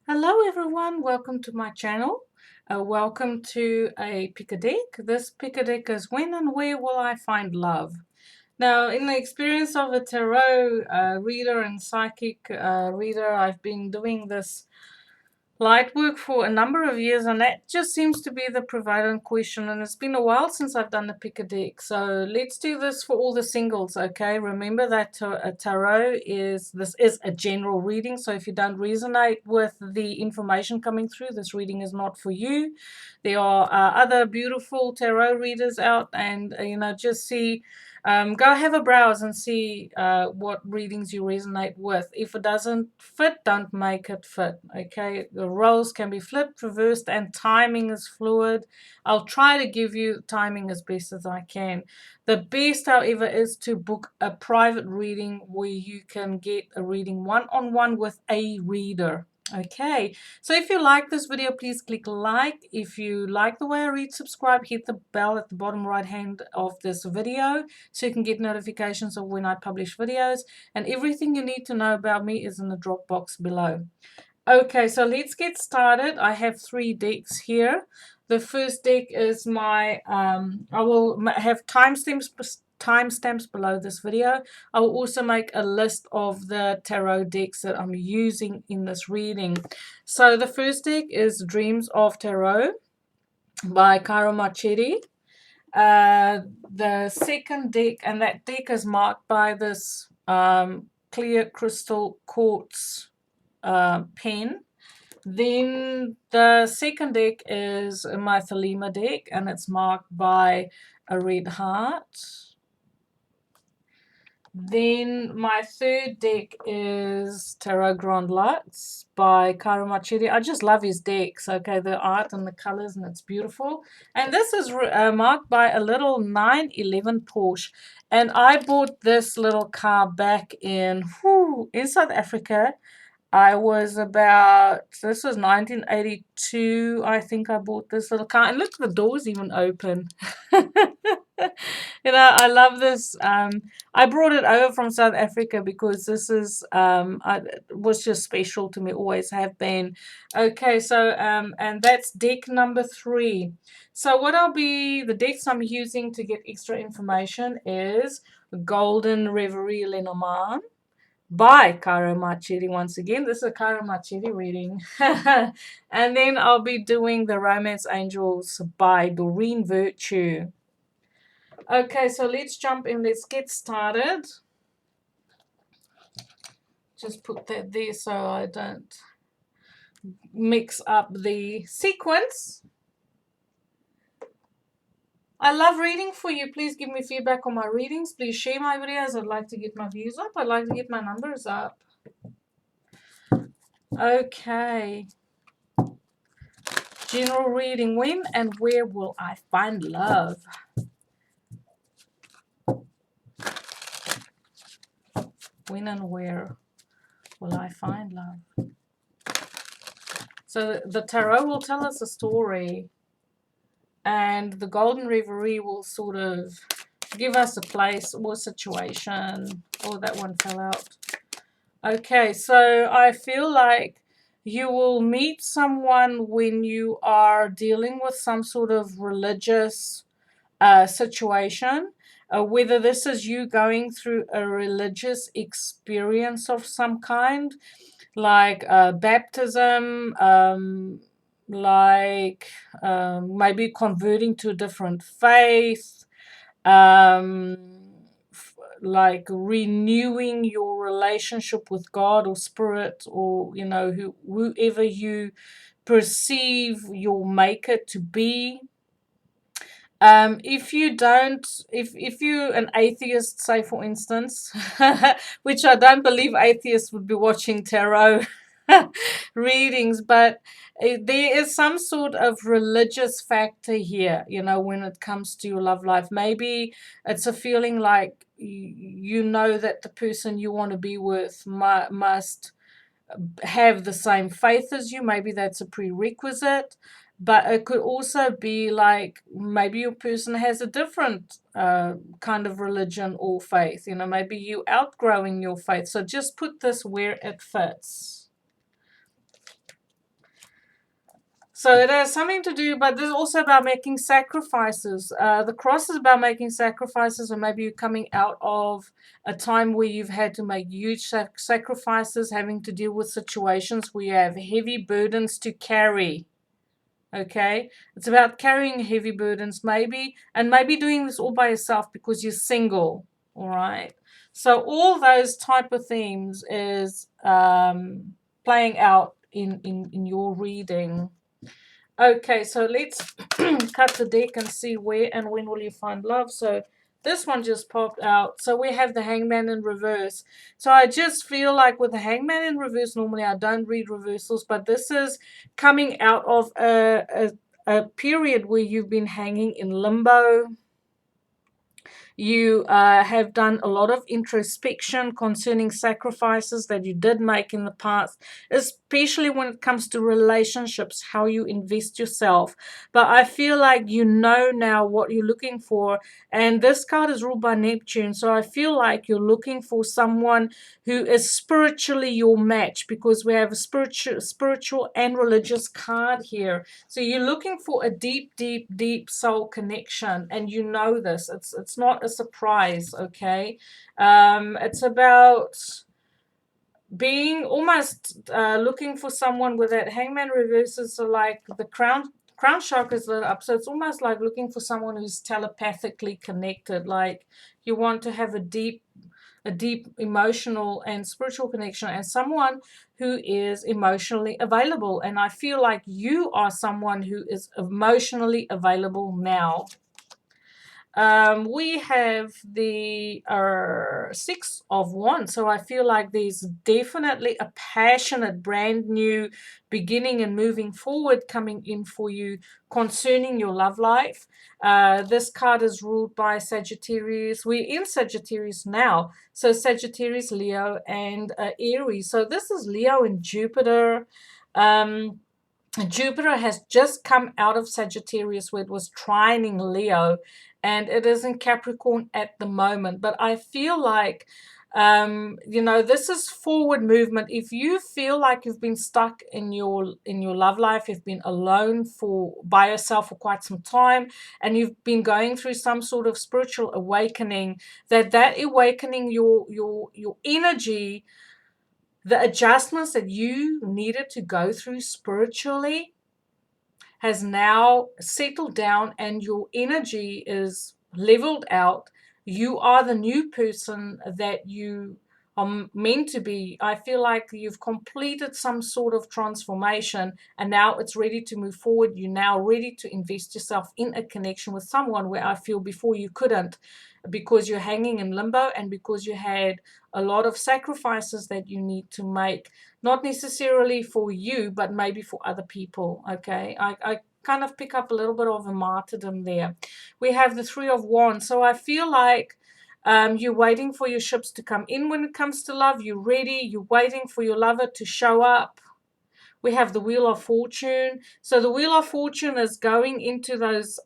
Hello everyone, welcome to my channel. Welcome to a pick a deck. This pick a deck is when and where will I find love? Now, in the experience of a tarot reader and psychic reader, I've been doing this light work for a number of years, and that just seems to be the prevalent question. And it's been a while since I've done a pick a deck, so let's do this for all the singles. Okay, remember that a tarot is a general reading, so if you don't resonate with the information coming through, this reading is not for you. There are other beautiful tarot readers out, and just see. Go have a browse and see what readings you resonate with. If it doesn't fit, don't make it fit. Okay, the roles can be flipped, reversed, and timing is fluid. I'll try to give you timing as best as I can. The best, however, is to book a private reading where you can get a reading one-on-one with a reader. Okay, so if you like this video, please click like. If you like the way I read, subscribe, hit the bell at the bottom right hand of this video so you can get notifications of when I publish videos. And everything you need to know about me is in the drop box below. Okay, so let's get started. I have 3 decks here. The first deck is my, I will have timestamps below this video. I will also make a list of the tarot decks that I'm using in this reading. So the first deck is Dreams of Tarot by Ciro Marchetti. The second deck, and that deck is marked by this clear crystal quartz pen. Then the second deck is my Thelema deck, and it's marked by a red heart. Then my third deck is Tarot Grand Luxe by Ciro Marchetti. I just love his decks, okay, the art and the colors, and it's beautiful. And this is marked by a little 911 Porsche. And I bought this little car back in South Africa. I was this was 1982, I think I bought this little car. And look, the door's even open. I love this. I brought it over from South Africa because this is, was just special to me, always have been. Okay, so, and that's deck number 3. So the decks I'm using to get extra information is Golden Reverie Lenormand by Ciro Marchetti once again. This is a Ciro Marchetti reading. And then I'll be doing the Romance Angels by Doreen Virtue. Okay, so let's jump in. Let's get started. Just put that there so I don't mix up the sequence. I love reading for you. Please give me feedback on my readings. Please share my videos. I'd like to get my views up. I'd like to get my numbers up. Okay. General reading. When and where will I find love? When and where will I find love? So the tarot will tell us a story, and the Golden Reverie will sort of give us a place or a situation. Oh, that one fell out. Okay, so I feel like you will meet someone when you are dealing with some sort of religious situation. Whether this is you going through a religious experience of some kind, like baptism, maybe converting to a different faith, um, like renewing your relationship with God or spirit, or whoever you perceive your maker to be. If you're an atheist, say for instance, which I don't believe atheists would be watching tarot readings, but there is some sort of religious factor here, when it comes to your love life. Maybe it's a feeling like you know that the person you want to be with must have the same faith as you. Maybe that's a prerequisite. But it could also be like maybe your person has a different kind of religion or faith. Maybe you outgrowing your faith. So just put this where it fits. So it has something to do, but this is also about making sacrifices. The cross is about making sacrifices, or maybe you're coming out of a time where you've had to make huge sacrifices, having to deal with situations where you have heavy burdens to carry. Okay, it's about carrying heavy burdens, maybe, and maybe doing this all by yourself because you're single. All right. So all those type of themes is playing out in your reading. Okay, so let's cut the deck and see where and when will you find love. So this one just popped out. So we have the Hangman in reverse. So I just feel like with the Hangman in reverse, normally I don't read reversals, but this is coming out of a period where you've been hanging in limbo. You have done a lot of introspection concerning sacrifices that you did make in the past, especially when it comes to relationships, how you invest yourself. But I feel like you know now what you're looking for. And this card is ruled by Neptune. So I feel like you're looking for someone who is spiritually your match, because we have a spiritual and religious card here. So you're looking for a deep, deep, deep soul connection, and you know this. It's not a surprise, okay? It's about being almost looking for someone with that Hangman reverses, so like the crown chakra is lit up, so it's almost like looking for someone who's telepathically connected, like you want to have a deep emotional and spiritual connection, and someone who is emotionally available. And I feel like you are someone who is emotionally available now. We have the Six of Wands. So I feel like there's definitely a passionate, brand new beginning and moving forward coming in for you concerning your love life. This card is ruled by Sagittarius. We're in Sagittarius now. So Sagittarius, Leo, and Aries. So this is Leo and Jupiter. Jupiter has just come out of Sagittarius, where it was trining Leo, and it is in Capricorn at the moment. But I feel like, this is forward movement. If you feel like you've been stuck in your love life, you've been alone by yourself for quite some time, and you've been going through some sort of spiritual awakening, that awakening, your energy, the adjustments that you needed to go through spiritually has now settled down, and your energy is leveled out. You are the new person that you are meant to be. I feel like you've completed some sort of transformation, and now it's ready to move forward. You're now ready to invest yourself in a connection with someone, where I feel before you couldn't, because you're hanging in limbo, and because you had a lot of sacrifices that you need to make, not necessarily for you, but maybe for other people. Okay, I kind of pick up a little bit of a martyrdom there. We have the Three of Wands. So I feel like you're waiting for your ships to come in when it comes to love. You're ready. You're waiting for your lover to show up. We have the Wheel of Fortune. So the Wheel of Fortune is going into those,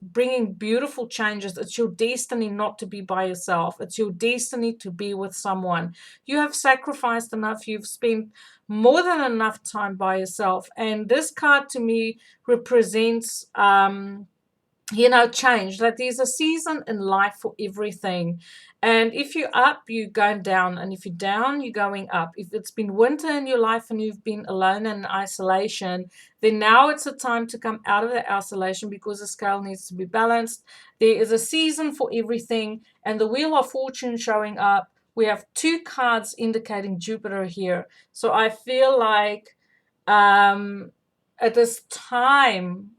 bringing beautiful changes. It's your destiny not to be by yourself. It's your destiny to be with someone. You have sacrificed enough. You've spent more than enough time by yourself. And this card to me represents change. That there's a season in life for everything. And if you're up, you're going down. And if you're down, you're going up. If it's been winter in your life and you've been alone and in isolation, then now it's a time to come out of the isolation, because the scale needs to be balanced. There is a season for everything. And the Wheel of Fortune showing up. We have two cards indicating Jupiter here. So I feel like at this time,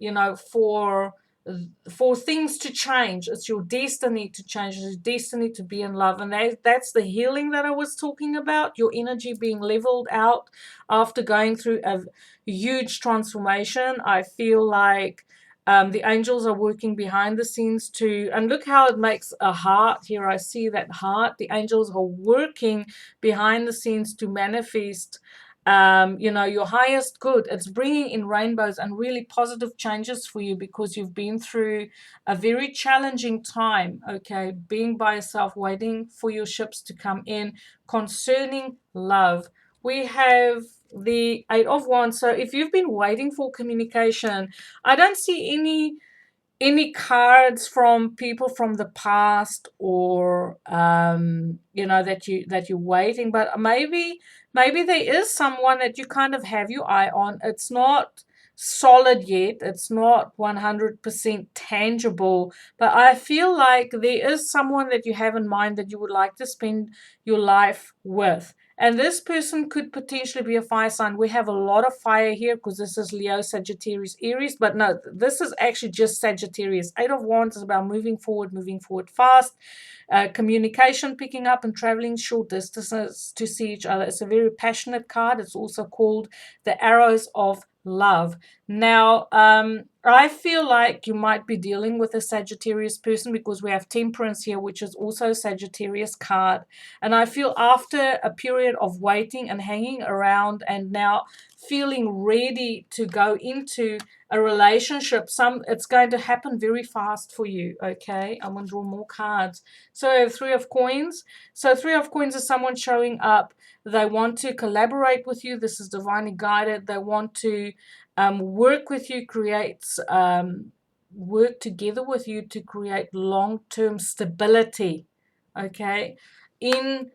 for things to change. It's your destiny to change. It's your destiny to be in love. And that's the healing that I was talking about. Your energy being leveled out after going through a huge transformation. I feel like the angels are working behind the scenes and look how it makes a heart here. I see that heart. The angels are working behind the scenes to manifest your highest good. It's bringing in rainbows and really positive changes for you, because you've been through a very challenging time, okay, being by yourself, waiting for your ships to come in concerning love. we have the Eight of Wands. So if you've been waiting for communication, I don't see any cards from people from the past, or you know, that you're waiting, but maybe there is someone that you kind of have your eye on. It's not solid yet, it's not 100% tangible, but I feel like there is someone that you have in mind that you would like to spend your life with. And this person could potentially be a fire sign. We have a lot of fire here because this is Leo, Sagittarius, Aries. But no, this is actually just Sagittarius. Eight of Wands is about moving forward fast, communication picking up, and traveling short distances to see each other. It's a very passionate card. It's also called the Arrows of Love. Now, I feel like you might be dealing with a Sagittarius person because we have Temperance here, which is also a Sagittarius card. And I feel after a period of waiting and hanging around and now feeling ready to go into a relationship, it's going to happen very fast for you. Okay, I'm going to draw more cards. So Three of Coins. So Three of Coins is someone showing up. They want to collaborate with you. This is divinely guided. They want to work with you, work together with you to create long-term stability. Okay, in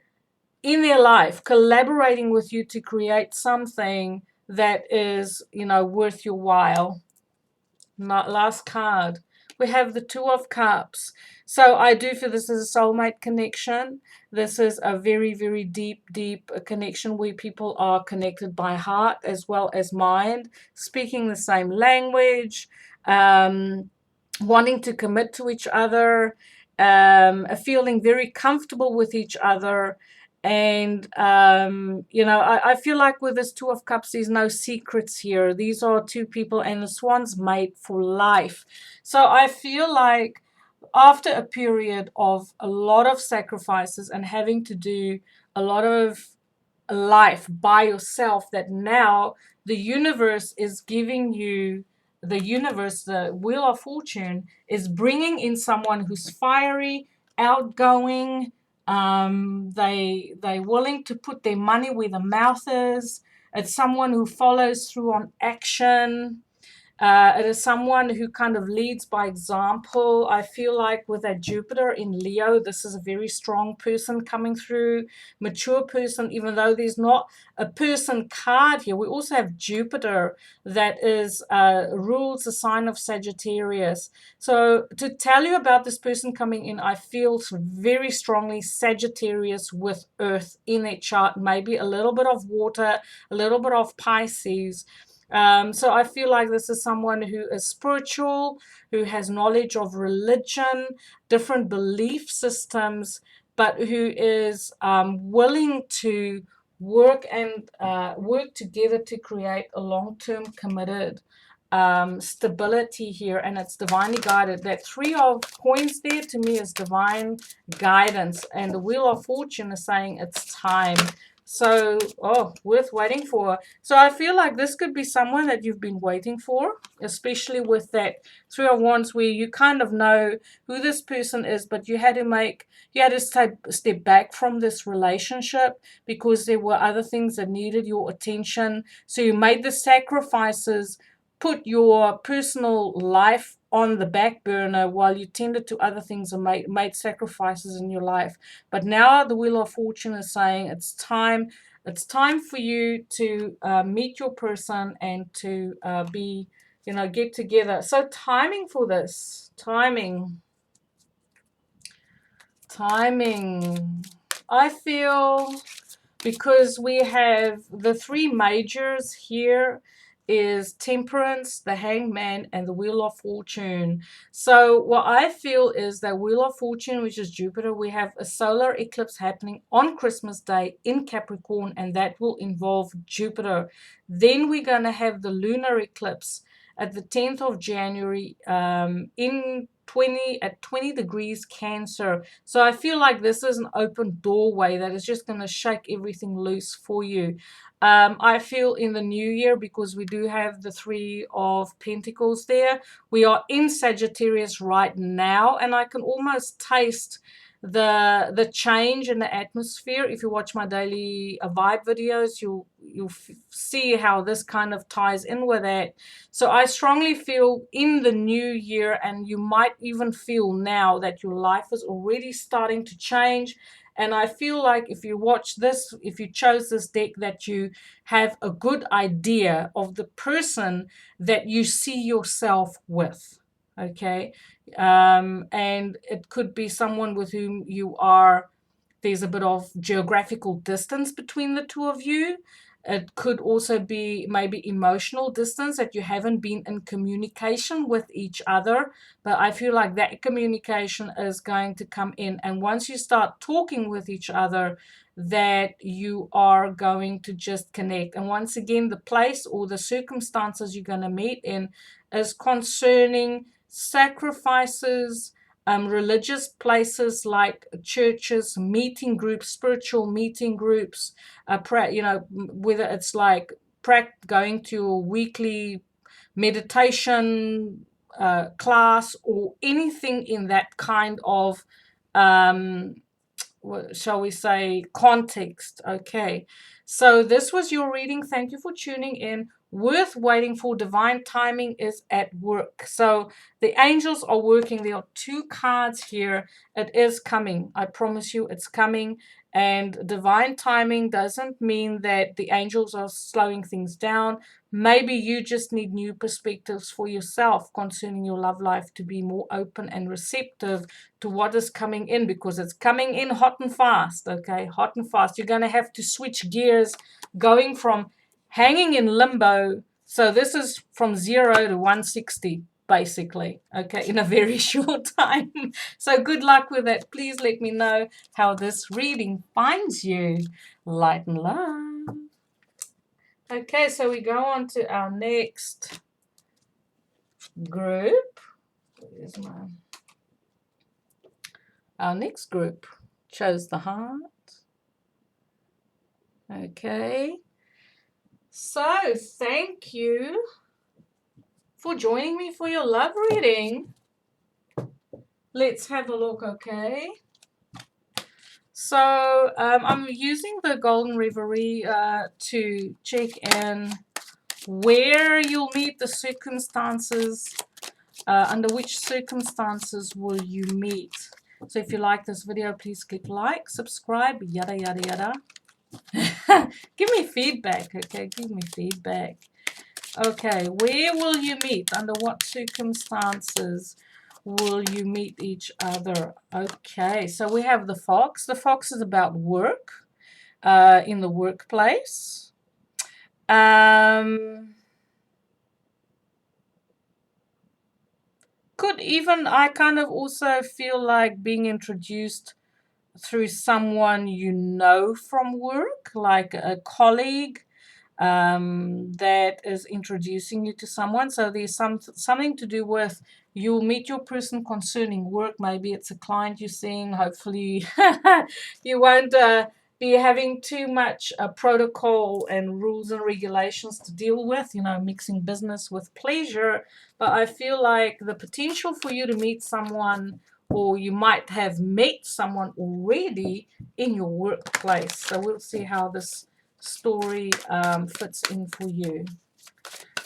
their life, collaborating with you to create something that is, you know, worth your while. Last card, we have the Two of Cups. So I do feel this is a soulmate connection. This is a very, very deep connection where people are connected by heart as well as mind, speaking the same language, wanting to commit to each other, feeling very comfortable with each other. And you know, I feel like with this Two of Cups, there's no secrets here. These are two people, and this one's made for life. So I feel like after a period of a lot of sacrifices and having to do a lot of life by yourself, that now the universe is giving you, the Wheel of Fortune is bringing in someone who's fiery, outgoing. They willing to put their money where the mouth is. It's someone who follows through on action. It is someone who kind of leads by example. I feel like with that Jupiter in Leo, this is a very strong person coming through, mature person, even though there's not a person card here. We also have Jupiter that is rules the sign of Sagittarius. So to tell you about this person coming in, I feel very strongly Sagittarius with Earth in their chart, maybe a little bit of water, a little bit of Pisces. So I feel like this is someone who is spiritual, who has knowledge of religion, different belief systems, but who is willing to work together to create a long-term committed stability here. And it's divinely guided. That Three of Coins there to me is divine guidance, and the Wheel of Fortune is saying it's time. So, oh, worth waiting for. So I feel like this could be someone that you've been waiting for, especially with that Three of Wands, where you kind of know who this person is, but you had to step back from this relationship because there were other things that needed your attention. So you made the sacrifices, put your personal life on the back burner while you tended to other things and made sacrifices in your life. But now the Wheel of Fortune is saying it's time for you to meet your person and to get together. So timing for this, timing. I feel, because we have the three majors here is Temperance, the Hangman, and the Wheel of Fortune. So what I feel is that Wheel of Fortune, which is Jupiter, we have a solar eclipse happening on Christmas Day in Capricorn, and that will involve Jupiter. Then we're going to have the lunar eclipse at the 10th of January at 20 degrees Cancer. So I feel like this is an open doorway that is just going to shake everything loose for you. I feel in the new year, because we do have the Three of Pentacles there, we are in Sagittarius right now, and I can almost taste the change in the atmosphere. If you watch my daily vibe videos, you'll see how this kind of ties in with that. So I strongly feel in the new year, and you might even feel now that your life is already starting to change. And I feel like if you watch this, if you chose this deck, that you have a good idea of the person that you see yourself with. Okay. And it could be someone with whom there's a bit of geographical distance between the two of you. It could also be maybe emotional distance, that you haven't been in communication with each other. But I feel like that communication is going to come in. And once you start talking with each other, that you are going to just connect. And once again, the place or the circumstances you're going to meet in is concerning sacrifices, religious places like churches, meeting groups, spiritual meeting groups, whether it's like going to a weekly meditation class, or anything in that kind of, um, shall we say, context. Okay, so this was your reading. Thank you for tuning in. Worth waiting for. Divine timing is at work. So the angels are working. There are two cards here. It is coming. I promise you, it's coming. And divine timing doesn't mean that the angels are slowing things down. Maybe you just need new perspectives for yourself concerning your love life, to be more open and receptive to what is coming in, because it's coming in hot and fast. Okay, hot and fast. You're going to have to switch gears, going from hanging in limbo. So this is from 0 to 160 basically, okay, in a very short time. So good luck with that. Please let me know how this reading finds you. Light and love. Okay, so we go on to our next group. Where's our next group? Chose the heart. Okay, so thank you for joining me for your love reading. Let's have a look. Okay, so I'm using the Golden Reverie to check in where you'll meet, the circumstances, under which circumstances will you meet. So if you like this video, please click like, subscribe, yada yada yada. Give me feedback. Okay, give me feedback. Okay, where will you meet? Under what circumstances will you meet each other? Okay, so we have the fox. The fox is about work, in the workplace. Could even, I kind of also feel like being introduced through someone you know from work, like a colleague, that is introducing you to someone. So there's something to do with, you'll meet your person concerning work. Maybe it's a client you're seeing. Hopefully you won't be having too much protocol and rules and regulations to deal with, mixing business with pleasure. But I feel like the potential for you to meet someone, or you might have met someone already in your workplace. So we'll see how this story fits in for you.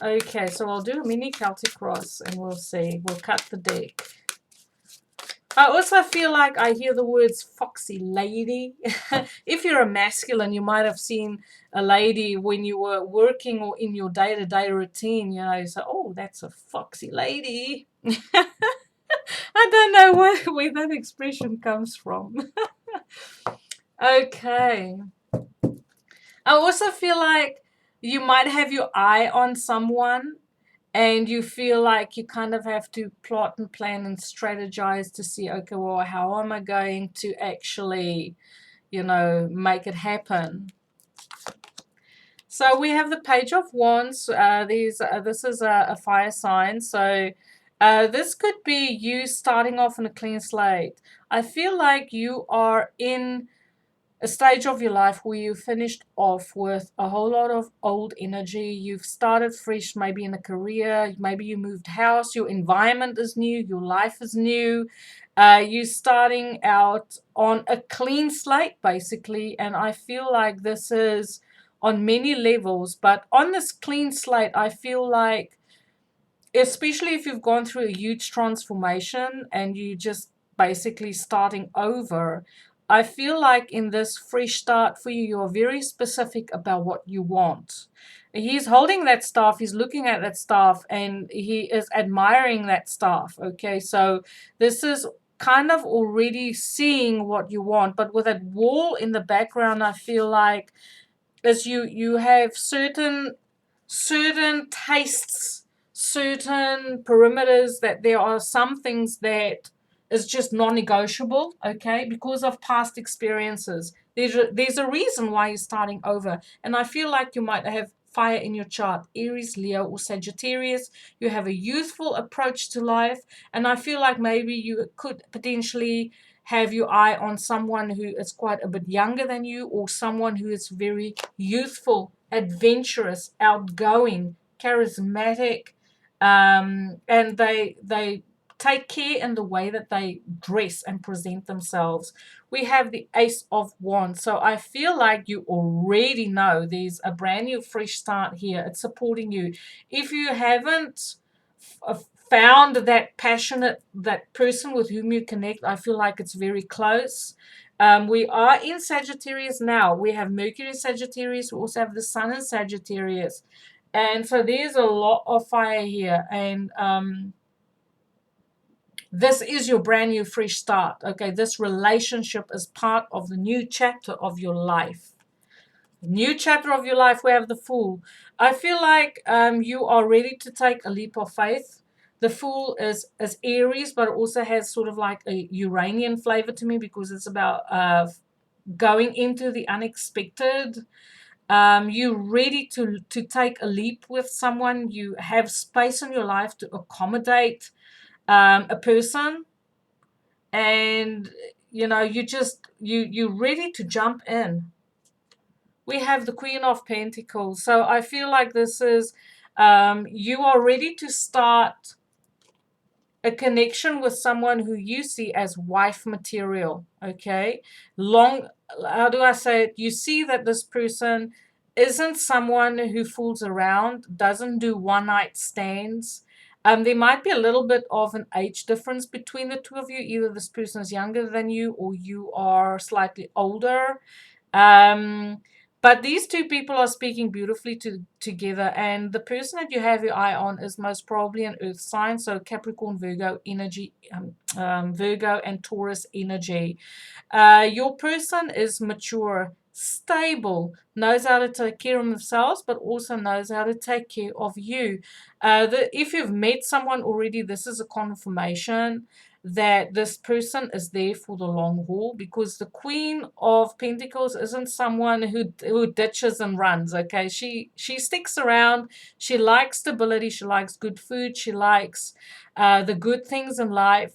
Okay, so I'll do a mini Celtic cross and we'll see. We'll cut the deck. I also feel like I hear the words foxy lady. If you're a masculine, you might have seen a lady when you were working or in your day-to-day routine. You say, oh, that's a foxy lady. I don't know where that expression comes from. Okay. I also feel like you might have your eye on someone, and you feel like you kind of have to plot and plan and strategize to see, okay, well, how am I going to actually, make it happen? So we have the Page of Wands. This is a fire sign. So this could be you starting off on a clean slate. I feel like you are in a stage of your life where you finished off with a whole lot of old energy. You've started fresh, maybe in a career, maybe you moved house, your environment is new, your life is new. You're starting out on a clean slate, basically. And I feel like this is on many levels. But on this clean slate, I feel like, especially if you've gone through a huge transformation and you just basically starting over, I feel like in this fresh start for you, you're very specific about what you want. He's holding that staff, he's looking at that staff, and he is admiring that staff. Okay, so this is kind of already seeing what you want, but with that wall in the background, I feel like as you have certain tastes, certain perimeters, that there are some things that is just non-negotiable, okay, because of past experiences. There's a reason why you're starting over. And I feel like you might have fire in your chart, Aries, Leo, or Sagittarius. You have a youthful approach to life, and I feel like maybe you could potentially have your eye on someone who is quite a bit younger than you, or someone who is very youthful, adventurous, outgoing, charismatic, and they take care in the way that they dress and present themselves. We have the Ace of Wands. So I feel like you already know there's a brand new fresh start here. It's supporting you. If you haven't found that passionate, that person with whom you connect, I feel like it's very close. We are in Sagittarius now. We have Mercury in Sagittarius. We also have the Sun in Sagittarius. And so there's a lot of fire here. And this is your brand new fresh start. Okay, this relationship is part of the new chapter of your life. New chapter of your life. We have the Fool. I feel like you are ready to take a leap of faith. The Fool is Aries, but it also has sort of like a Uranian flavor to me, because it's about going into the unexpected. You're ready to take a leap with someone. You have space in your life to accommodate a person, and you're ready to jump in. We have the Queen of Pentacles. So I feel like this is you are ready to start a connection with someone who you see as wife material. Okay, how do I say it? You see that this person isn't someone who fools around, doesn't do one night stands. There might be a little bit of an age difference between the two of you. Either this person is younger than you, or you are slightly older. But these two people are speaking beautifully together, and the person that you have your eye on is most probably an earth sign, so Capricorn, Virgo energy, Virgo and Taurus energy. Your person is mature, stable, knows how to take care of themselves, but also knows how to take care of you. If you've met someone already, this is a confirmation that this person is there for the long haul, because the Queen of Pentacles isn't someone who ditches and runs. Okay, she sticks around. She likes stability. She likes good food. She likes the good things in life.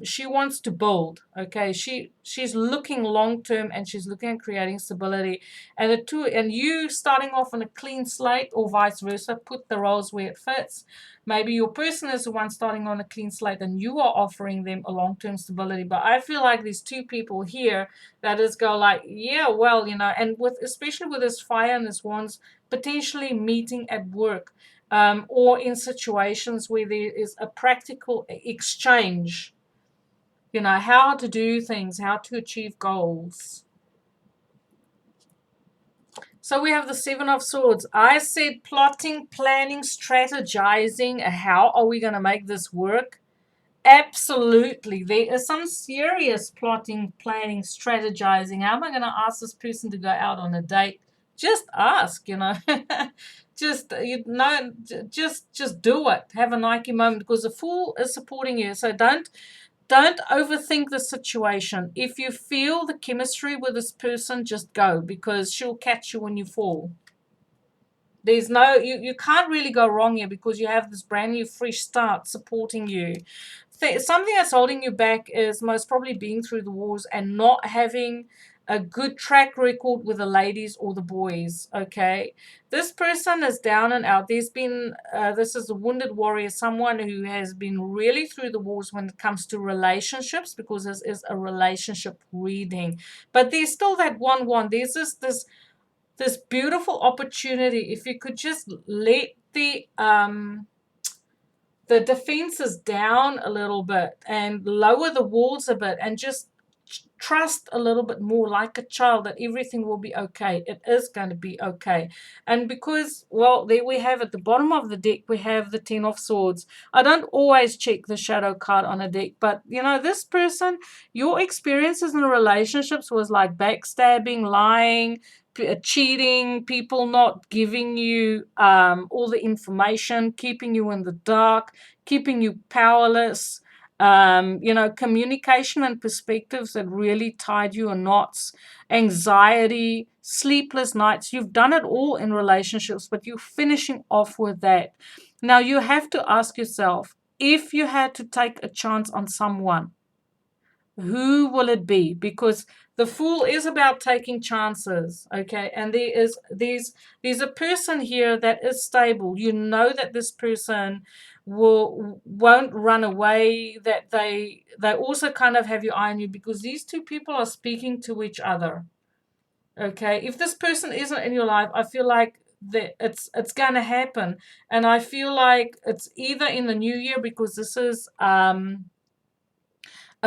She wants to build. Okay, she's looking long term, and she's looking at creating stability. And you starting off on a clean slate, or vice versa. Put the roles where it fits. Maybe your person is the one starting on a clean slate, and you are offering them a long-term stability. But I feel like there's two people here that is go like, yeah, well, and especially with this fire and this wands, potentially meeting at work, or in situations where there is a practical exchange, how to do things, how to achieve goals. So we have the Seven of Swords. I said plotting, planning, strategizing. How are we going to make this work? Absolutely. There is some serious plotting, planning, strategizing. How am I going to ask this person to go out on a date? Just ask, just just do it. Have a Nike moment, because the Fool is supporting you. So don't overthink the situation. If you feel the chemistry with this person, just go, because she'll catch you when you fall. There's you can't really go wrong here, because you have this brand new fresh start supporting you. Something that's holding you back is most probably being through the wars and not having a good track record with the ladies or the boys, okay? This person is down and out. There's been, this is a wounded warrior, someone who has been really through the wars when it comes to relationships, because this is a relationship reading. But there's still that one. There's this beautiful opportunity. If you could just let the defenses down a little bit and lower the walls a bit and just trust a little bit more like a child that everything will be okay. It is going to be okay. And because, well, there we have at the bottom of the deck, we have the 10 of Swords. I don't always check the shadow card on a deck, but you know, this person, your experiences in relationships was like backstabbing, lying, cheating, people not giving you all the information, keeping you in the dark, keeping you powerless. You know, communication and perspectives that really tied you in knots, anxiety, sleepless nights. You've done it all in relationships, but you're finishing off with that. Now, you have to ask yourself, if you had to take a chance on someone, who will it be? Because the Fool is about taking chances, okay? And there's a person here that is stable. You know that this person won't run away, that they also kind of have your eye on you, because these two people are speaking to each other. Okay, if this person isn't in your life, I feel like that it's gonna happen. And I feel like it's either in the new year, because this is a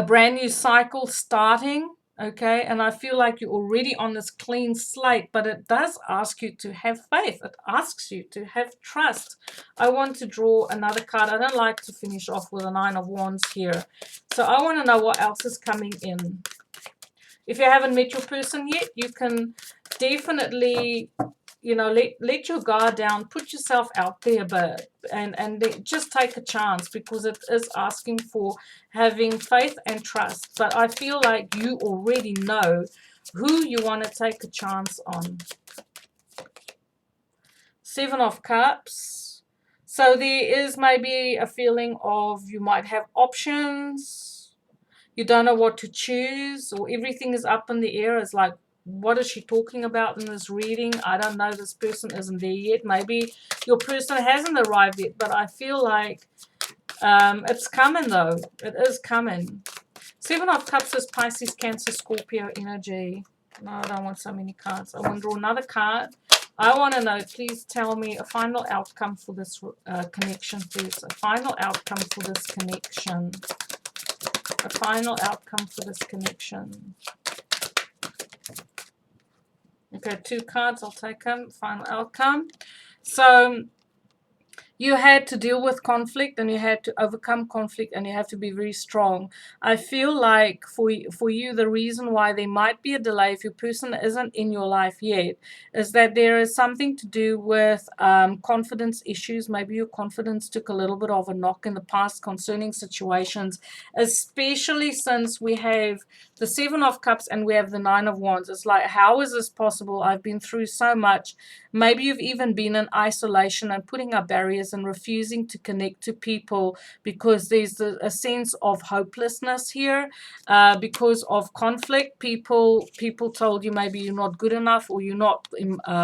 brand new cycle starting, okay? And I feel like you're already on this clean slate, but it does ask you to have faith. It asks you to have trust. I want to draw another card. I don't like to finish off with a 9 of Wands here. So I want to know what else is coming in. If you haven't met your person yet, you can definitely, you know, let your guard down, put yourself out there, but and just take a chance, because it is asking for having faith and trust. But I feel like you already know who you want to take a chance on. 7 of Cups. So there is maybe a feeling of you might have options. You don't know what to choose, or everything is up in the air. It's like, what is she talking about in this reading? I don't know. This person isn't there yet. Maybe your person hasn't arrived yet, but I feel like it's coming, though. It is coming. 7 of Cups is Pisces, Cancer, Scorpio energy. No, I don't want so many cards. I want to draw another card. I want to know, please tell me a final outcome for this connection, please. A final outcome for this connection. A final outcome for this connection. Okay, 2 cards, I'll take them. Final outcome. So you had to deal with conflict, and you had to overcome conflict, and you have to be very strong. I feel like for you, the reason why there might be a delay if your person isn't in your life yet is that there is something to do with confidence issues. Maybe your confidence took a little bit of a knock in the past concerning situations, especially since we have the 7 of Cups and we have the 9 of Wands. It's like, how is this possible? I've been through so much. Maybe you've even been in isolation and putting up barriers and refusing to connect to people because there's a sense of hopelessness here because of conflict. People told you maybe you're not good enough, or you're not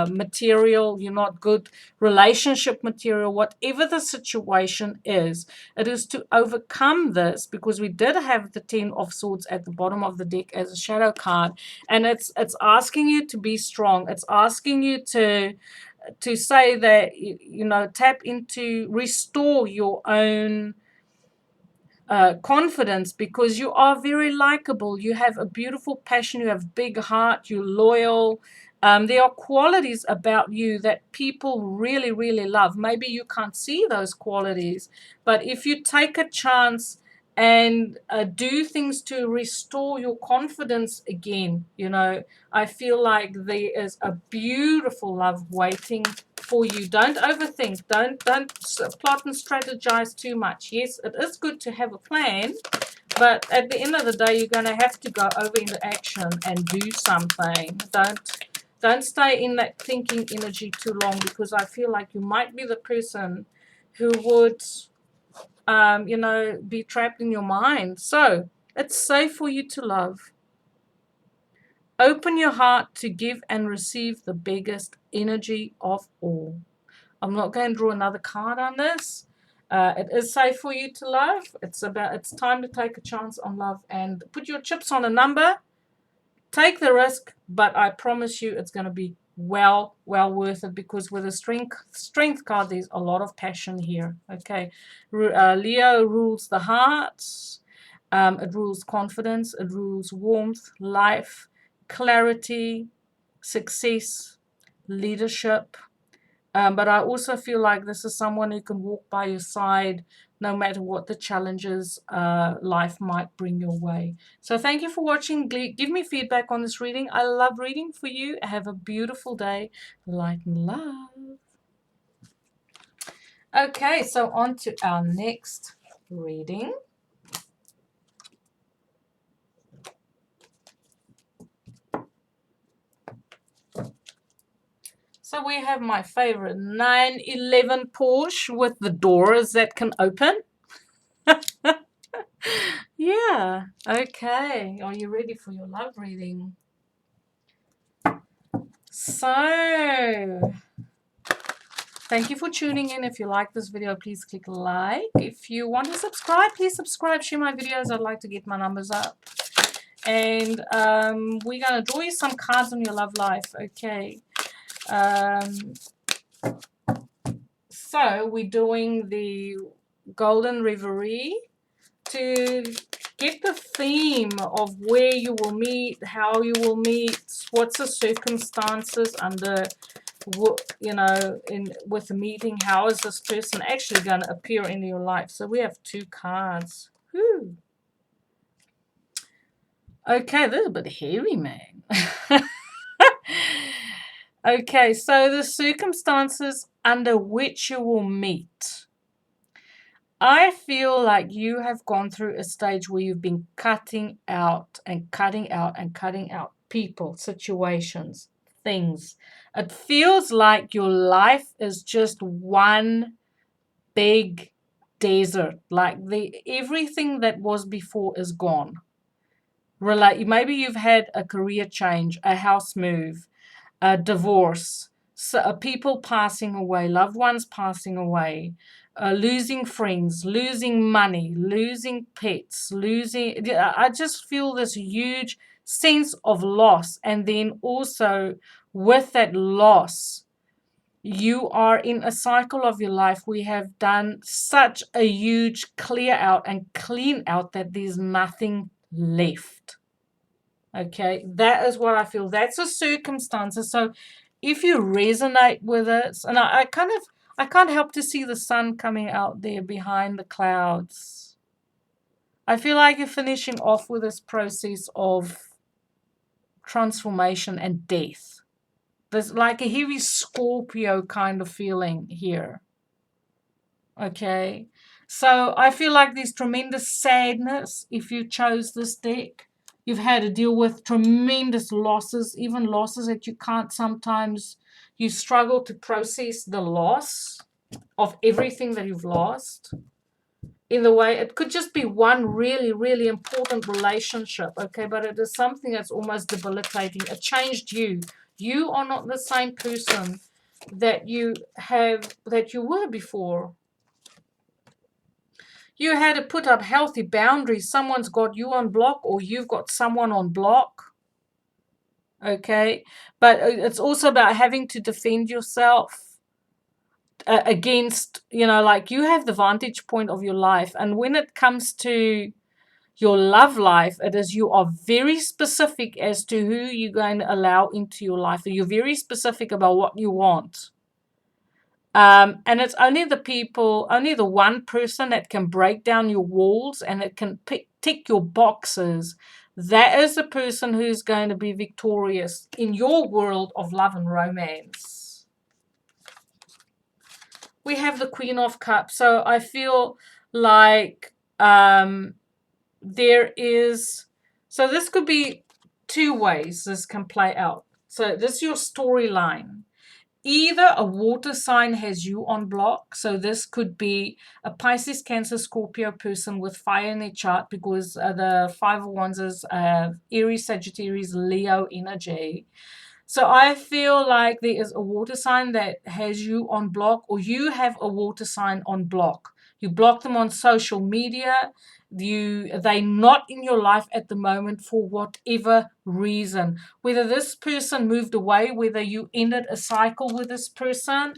material, you're not good relationship material. Whatever the situation is, it is to overcome this, because we did have the 10 of Swords at the bottom of the deck as a shadow card, and it's asking you to be strong. It's asking you to say that, you know, tap into, restore your own confidence, because you are very likable. You have a beautiful passion. You have big heart. You're loyal. There are qualities about you that people really, really love. Maybe you can't see those qualities, but if you take a chance and do things to restore your confidence again, you know, I feel like there is a beautiful love waiting for you. Don't overthink. Don't plot and strategize too much. Yes, it is good to have a plan, but at the end of the day, you're going to have to go over into action and do something. Don't stay in that thinking energy too long, because I feel like you might be the person who would you know, be trapped in your mind. So it's safe for you to love. Open your heart to give and receive the biggest energy of all. I'm not going to draw another card on this. It is safe for you to love. It's time to take a chance on love and put your chips on a number. Take the risk, but I promise you it's going to be well worth it, because with a strength card, there's a lot of passion here. Okay, Leo rules the hearts. It rules confidence. It rules warmth, life, clarity, success, leadership. But I also feel like this is someone who can walk by your side no matter what the challenges life might bring your way. So thank you for watching. Give me feedback on this reading. I love reading for you. Have a beautiful day. Light and love. Okay, so on to our next reading. So we have my favorite 911 Porsche with the doors that can open. Yeah, okay. Are you ready for your love reading? So, thank you for tuning in. If you like this video, please click like. If you want to subscribe, please subscribe. Share my videos. I'd like to get my numbers up. And we're going to draw you some cards on your love life. Okay. So, we're doing the Golden Reverie to get the theme of where you will meet, how you will meet, what's the circumstances under, you know, with the meeting. How is this person actually going to appear in your life? So we have 2 cards. Whew. Okay, this is a bit heavy, man. Okay, so the circumstances under which you will meet. I feel like you have gone through a stage where you've been cutting out and cutting out and cutting out people, situations, things. It feels like your life is just one big desert. Like everything that was before is gone. Maybe you've had a career change, a house move, a divorce, so, people passing away, loved ones passing away, losing friends, losing money, losing pets, losing. I just feel this huge sense of loss. And then also with that loss, you are in a cycle of your life. We have done such a huge clear out and clean out that there's nothing left. Okay, that is what I feel. That's the circumstances. So if you resonate with it, and I can't help to see the sun coming out there behind the clouds. I feel like you're finishing off with this process of transformation and death. There's like a heavy Scorpio kind of feeling here. Okay, so I feel like there's tremendous sadness if you chose this deck. You've had to deal with tremendous losses, even losses that you can't sometimes, you struggle to process the loss of everything that you've lost. In the way, it could just be one really, really important relationship, okay, but it is something that's almost debilitating. It changed you. You are not the same person that you were before. You had to put up healthy boundaries. Someone's got you on block, or you've got someone on block. Okay, but it's also about having to defend yourself against, you know, like you have the vantage point of your life. And when it comes to your love life, it is you are very specific as to who you're going to allow into your life. You're very specific about what you want. And it's only the one person that can break down your walls and it can tick your boxes. That is the person who's going to be victorious in your world of love and romance. We have the Queen of Cups. So I feel like there is... So this could be 2 ways this can play out. So this is your storyline. either a water sign has you on block. So this could be a Pisces, Cancer, Scorpio person with fire in their chart, because the Five of Wands is Aries, Sagittarius, Leo energy. So I feel like there is a water sign that has you on block, or you have a water sign on block. You block them on social media. They're not in your life at the moment for whatever reason. Whether this person moved away, whether you ended a cycle with this person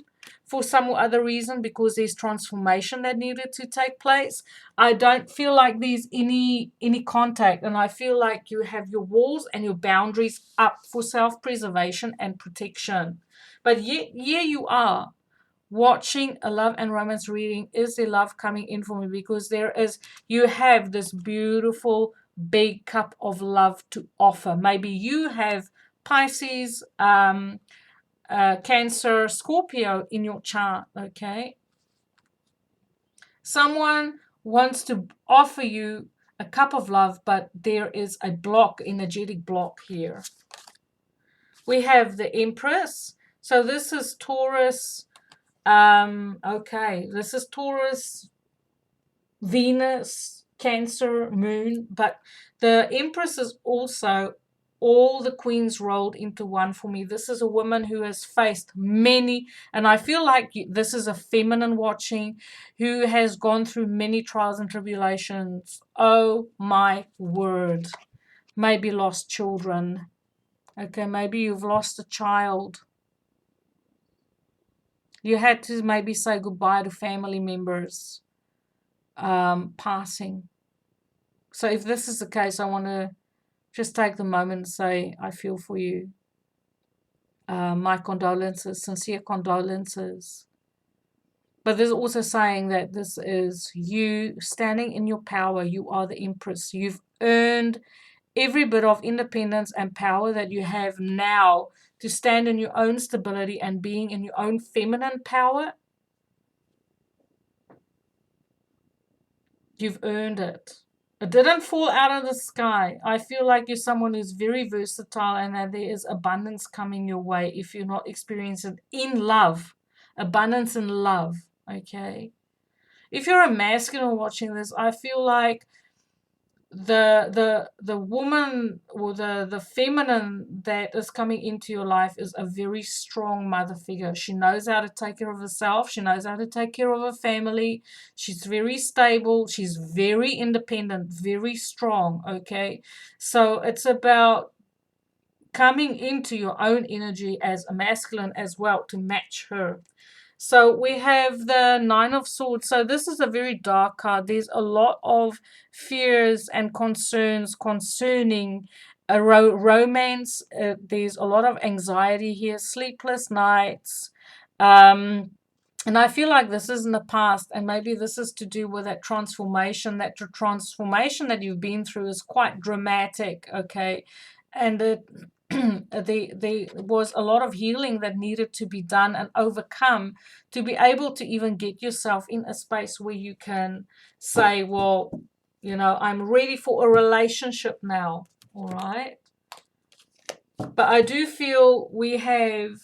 for some other reason because there's transformation that needed to take place. I don't feel like there's any contact, and I feel like you have your walls and your boundaries up for self-preservation and protection. But yet, here you are watching a love and romance reading. Is there love coming in for me? Because you have this beautiful big cup of love to offer. Maybe you have Pisces, Cancer, Scorpio in your chart, okay? Someone wants to offer you a cup of love, but there is a block, energetic block here. We have the Empress. So this is Taurus. Okay, this is Taurus, Venus, Cancer, Moon, but the Empress is also all the queens rolled into one for me. This is a woman who has faced many, and I feel like this is a feminine watching, who has gone through many trials and tribulations. Oh my word. Maybe lost children. Okay, maybe you've lost a child. You had to maybe say goodbye to family members passing. So if this is the case, I want to just take the moment and say, I feel for you. My condolences, sincere condolences. But there's also saying that this is you standing in your power. You are the Empress. You've earned every bit of independence and power that you have now to stand in your own stability and being in your own feminine power. You've earned it. It didn't fall out of the sky. I feel like you're someone who's very versatile, and that there is abundance coming your way if you're not experiencing it in love. Abundance in love, okay? If you're a masculine watching this, I feel like the woman, or the feminine that is coming into your life, is a very strong mother figure. She knows how to take care of herself. She knows how to take care of her family. She's very stable. She's very independent, very strong, okay? So it's about coming into your own energy as a masculine as well to match her. So we have the Nine of Swords. So this is a very dark card. There's a lot of fears and concerns concerning a romance. There's a lot of anxiety here, sleepless nights. And I feel like this is in the past, and maybe this is to do with that transformation. That transformation that you've been through is quite dramatic, okay? And there was a lot of healing that needed to be done and overcome to be able to even get yourself in a space where you can say, well, I'm ready for a relationship now, all right? But I do feel we have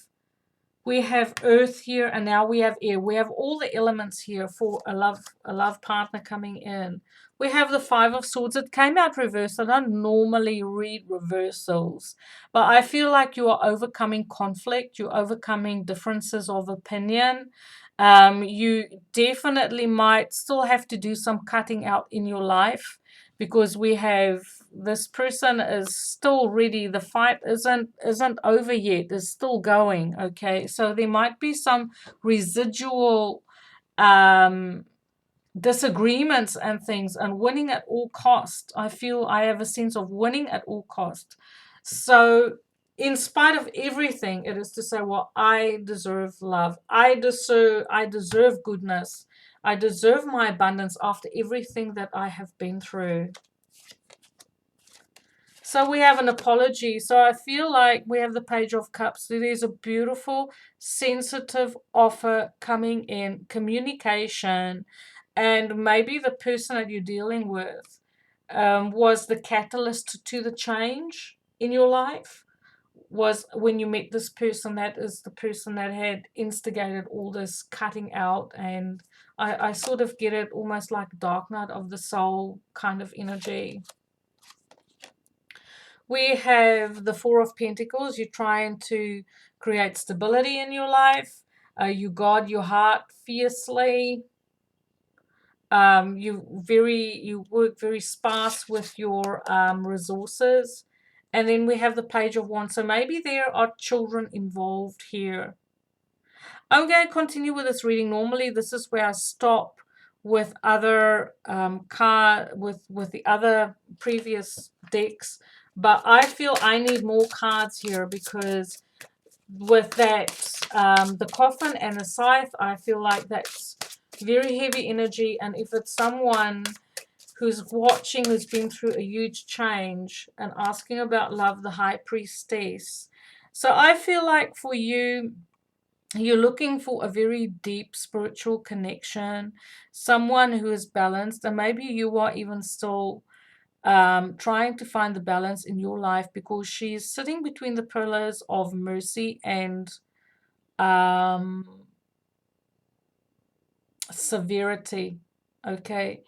earth here, and now we have air. We have all the elements here for a love partner coming in. We have the Five of Swords. It came out reversed. I don't normally read reversals, but I feel like you are overcoming conflict. You're overcoming differences of opinion. You definitely might still have to do some cutting out in your life, because we have this person is still ready. The fight isn't over yet. It's still going, okay? So there might be some residual disagreements and things, and winning at all cost. I feel I have a sense of winning at all cost. So in spite of everything, it is to say, well, I deserve love. I deserve goodness. I deserve my abundance after everything that I have been through. So we have an apology. So I feel like we have the Page of Cups. There's a beautiful, sensitive offer coming in, communication, and maybe the person that you're dealing with was the catalyst to the change in your life. was when you met this person, that is the person that had instigated all this cutting out. And I sort of get it almost like dark night of the soul kind of energy. We have the Four of Pentacles. You're trying to create stability in your life. You guard your heart fiercely. You work very sparse with your resources. And then we have the Page of Wands. So maybe there are children involved here. I'm going to continue with this reading. Normally, this is where I stop with other with the other previous decks, but I feel I need more cards here because with that the coffin and the scythe, I feel like that's very heavy energy. And if it's someone who's watching, who's been through a huge change and asking about love, the High Priestess. So I feel like for you, you're looking for a very deep spiritual connection, someone who is balanced, and maybe you are even still trying to find the balance in your life, because she's sitting between the pillars of mercy and severity. Okay,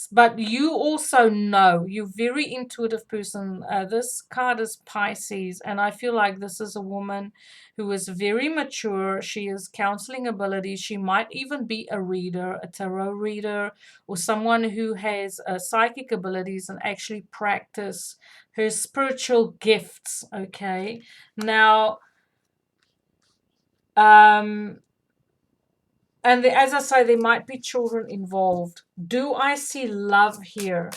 but you also know, you're very intuitive person. This card is Pisces, and I feel like this is a woman who is very mature. She has counseling abilities. She might even be a reader, a tarot reader, or someone who has psychic abilities and actually practice her spiritual gifts. Okay, now and as I say, there might be children involved. Do I see love here?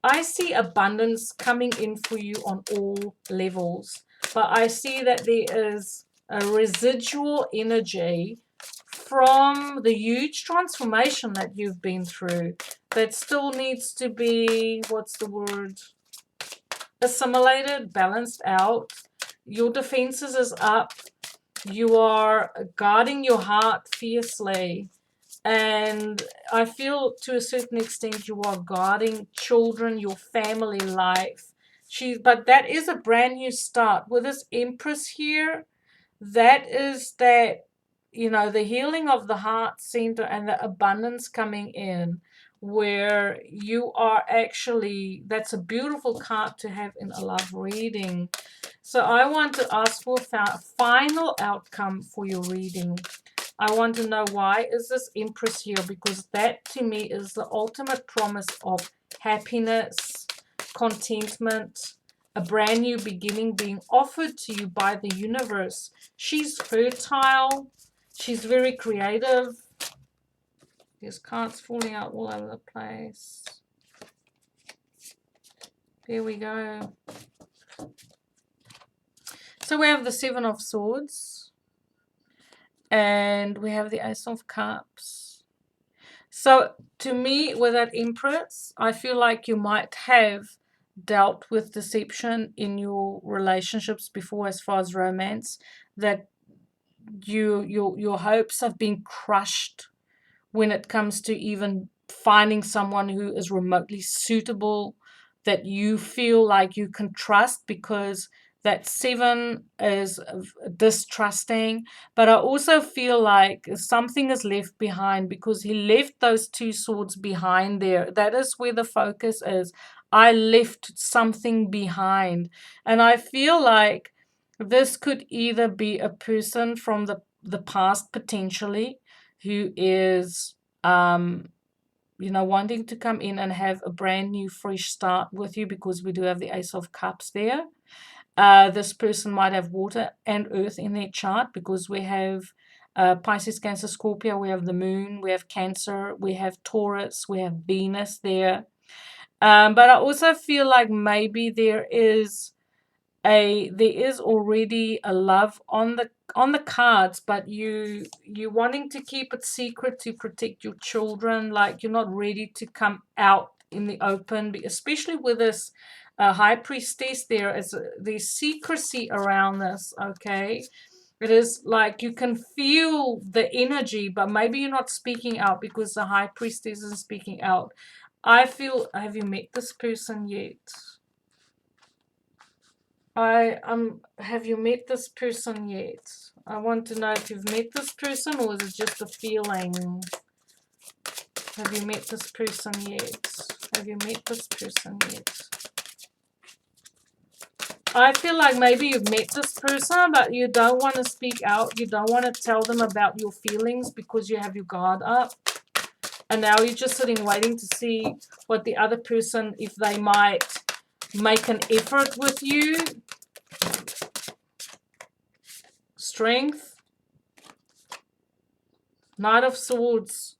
I see abundance coming in for you on all levels. But I see that there is a residual energy from the huge transformation that you've been through that still needs to be, what's the word? Assimilated, balanced out. Your defenses is up. You are guarding your heart fiercely, and I feel to a certain extent you are guarding children, your family life. But that is a brand new start with this Empress here. That is that, the healing of the heart center and the abundance coming in, where you are actually, that's a beautiful card to have in a love reading. So I want to ask for a final outcome for your reading. I want to know, why is this Empress here? Because that to me is the ultimate promise of happiness, contentment, a brand new beginning being offered to you by the universe. She's fertile. She's very creative. There's cards falling out all over the place. There we go. So we have the Seven of Swords. And we have the Ace of Cups. So to me, with that Empress, I feel like you might have dealt with deception in your relationships before, as far as romance, that your hopes have been crushed when it comes to even finding someone who is remotely suitable, that you feel like you can trust, because that seven is distrusting. But I also feel like something is left behind, because he left those two swords behind there. That is where the focus is. I left something behind. And I feel like this could either be a person from the past, potentially, who is wanting to come in and have a brand new fresh start with you, because we do have the Ace of Cups there. This person might have water and earth in their chart, because we have Pisces, Cancer, Scorpio, we have the moon, we have Cancer, we have Taurus, we have Venus there. But I also feel like maybe there is already a love on the cards, but you wanting to keep it secret to protect your children. Like, you're not ready to come out in the open, especially with this High Priestess. There's secrecy around this. Okay, it is like you can feel the energy, but maybe you're not speaking out because the High Priestess isn't speaking out. I feel, have you met this person yet? Have you met this person yet? I want to know if you've met this person or is it just a feeling? Have you met this person yet? Have you met this person yet? I feel like maybe you've met this person, but you don't want to speak out. You don't want to tell them about your feelings because you have your guard up. And now you're just sitting waiting to see what the other person, if they might make an effort with you. Strength. Knight of Swords.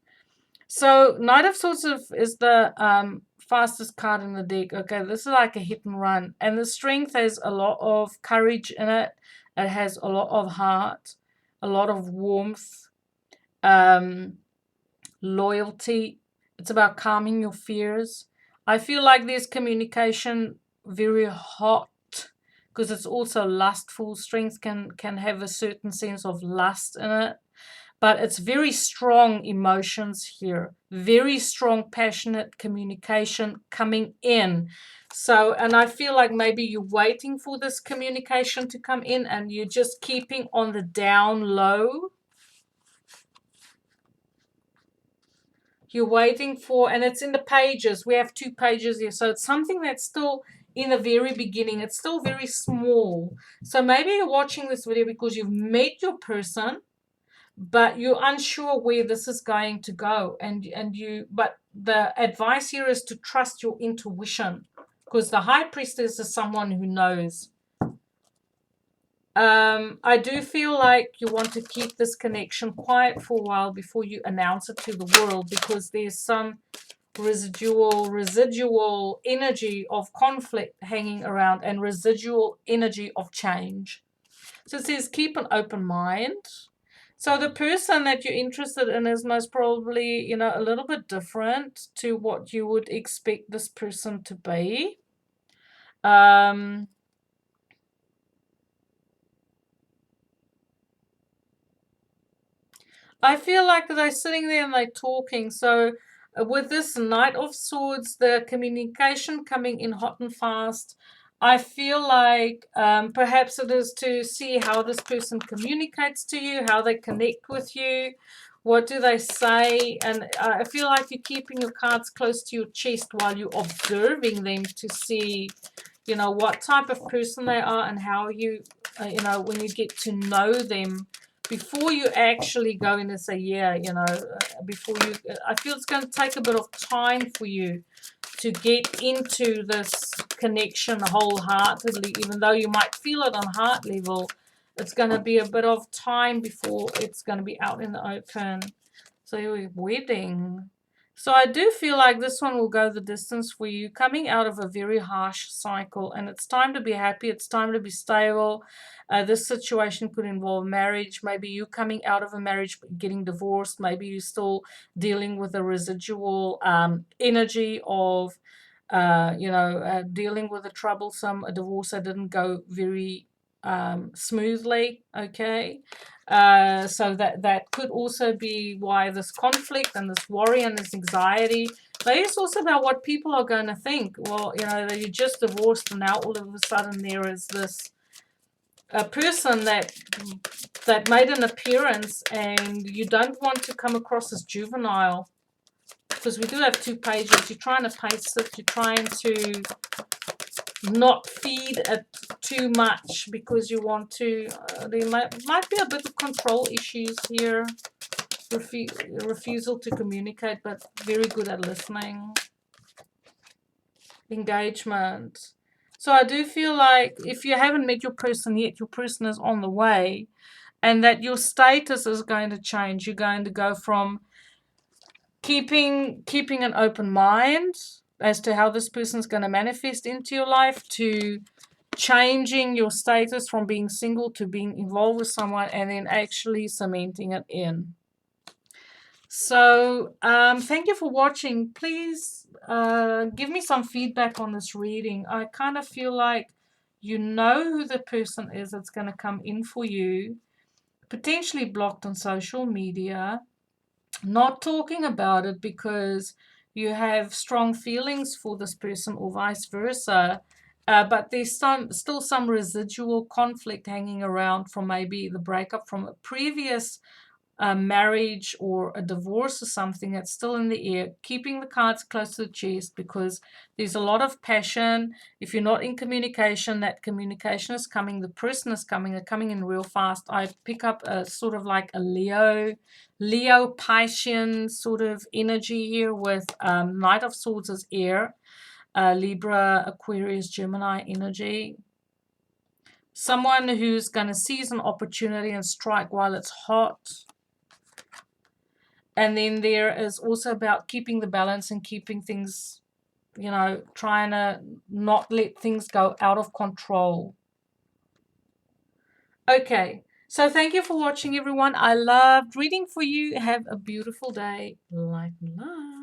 So Knight of Swords is the fastest card in the deck. Okay, this is like a hit and run. And the Strength has a lot of courage in it. It has a lot of heart, a lot of warmth, loyalty. It's about calming your fears. I feel like there's communication very hot because it's also lustful. Strength can have a certain sense of lust in it. But it's very strong emotions here. Very strong, passionate communication coming in. So, and I feel like maybe you're waiting for this communication to come in and you're just keeping on the down low. You're waiting for, and it's in the pages. We have 2 pages here. So it's something that's still in the very beginning. It's still very small. So maybe you're watching this video because you've met your person, but you're unsure where this is going to go. But the advice here is to trust your intuition, because the High Priestess is someone who knows. I do feel like you want to keep this connection quiet for a while before you announce it to the world, because there's some residual energy of conflict hanging around and residual energy of change. So it says keep an open mind. So the person that you're interested in is most probably, a little bit different to what you would expect this person to be. I feel like they're sitting there and they're talking. So with this Knight of Swords, the communication coming in hot and fast, I feel like perhaps it is to see how this person communicates to you, how they connect with you, what do they say. And I feel like you're keeping your cards close to your chest while you're observing them to see, what type of person they are and how you, when you get to know them, before you actually go in and say, before you, I feel it's going to take a bit of time for you to get into this connection wholeheartedly. Even though you might feel it on heart level, it's going to be a bit of time before it's going to be out in the open. So your wedding. So I do feel like this one will go the distance for you, coming out of a very harsh cycle. And it's time to be happy. It's time to be stable. This situation could involve marriage. Maybe you coming out of a marriage, getting divorced. Maybe you're still dealing with the residual energy of, dealing with a troublesome divorce that didn't go very smoothly. Okay. So that could also be why this conflict and this worry and this anxiety. But it's also about what people are going to think. Well, that you just divorced and now all of a sudden there is this person that made an appearance, and you don't want to come across as juvenile, because we do have 2 pages. You're trying to pace it. You're trying to not feed it too much because you want to, there might be a bit of control issues here, refusal to communicate, but very good at listening. Engagement. So I do feel like if you haven't met your person yet, your person is on the way, and that your status is going to change. You're going to go from keeping an open mind as to how this person's going to manifest into your life, to changing your status from being single to being involved with someone, and then actually cementing it in. So thank you for watching. Please give me some feedback on this reading. I kind of feel like you know who the person is that's going to come in for you, potentially blocked on social media, not talking about it because you have strong feelings for this person or vice versa, But there's still some residual conflict hanging around from maybe the breakup from a previous marriage or a divorce or something that's still in the air. Keeping the cards close to the chest because there's a lot of passion. If you're not in communication, that communication is coming. The person is coming. They're coming in real fast. I pick up a sort of like a Leo Piscean sort of energy here with Knight of Swords as air. Libra, Aquarius, Gemini energy. Someone who's going to seize an opportunity and strike while it's hot. And then there is also about keeping the balance and keeping things, you know, trying to not let things go out of control. Okay, so thank you for watching, everyone. I loved reading for you. Have a beautiful day. Light and love.